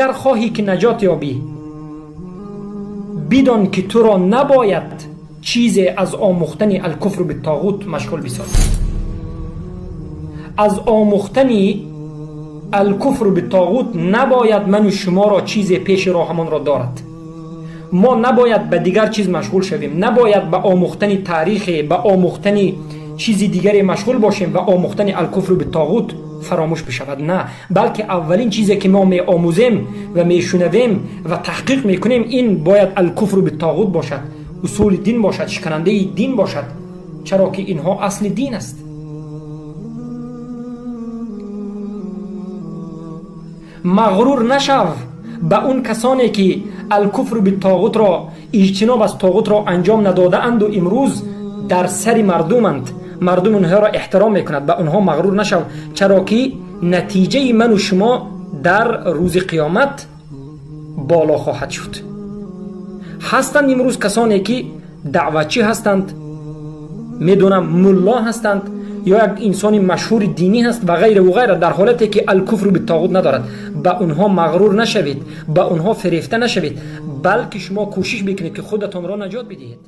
اگر خواهی که نجات یابی بدان که تو را نباید چیزی از آموختن الکفر بالطاغوت مشغول بسازی. از آموختن الکفر بالطاغوت نباید من و شما را چیز پیش راهمان را دارد. ما نباید به دیگر چیز مشغول شویم، نباید به آموختن تاریخ، به آموختن چیز دیگری مشغول باشیم و آموختن الکفر بالطاغوت فراموش بشود. نه، بلکه اولین چیزی که ما می آموزیم و می شنویم و تحقیق می کنیم این باید الکفر بالطاغوت باشد، اصول دین باشد، شکننده دین باشد، چرا که اینها اصل دین است. مغرور نشو به اون کسانی که الکفر بالطاغوت را، اجتناب از طاغوت را انجام نداده اند و امروز در سر مردمند، مردم اونها را احترام میکند. به اونها مغرور نشو، چرا که نتیجه من و شما در روز قیامت بالا خواهد شد. هستند امروز کسانی که دعوتچی هستند، میدونم ملا هستند یا یک انسان مشهور دینی هست و غیره و غیره، در حالتی که الکفر بالطاغوت ندارد. به اونها مغرور نشوید، به اونها فریفته نشوید، بلکه شما کوشش بکنید که خودتان را نجات بدهید.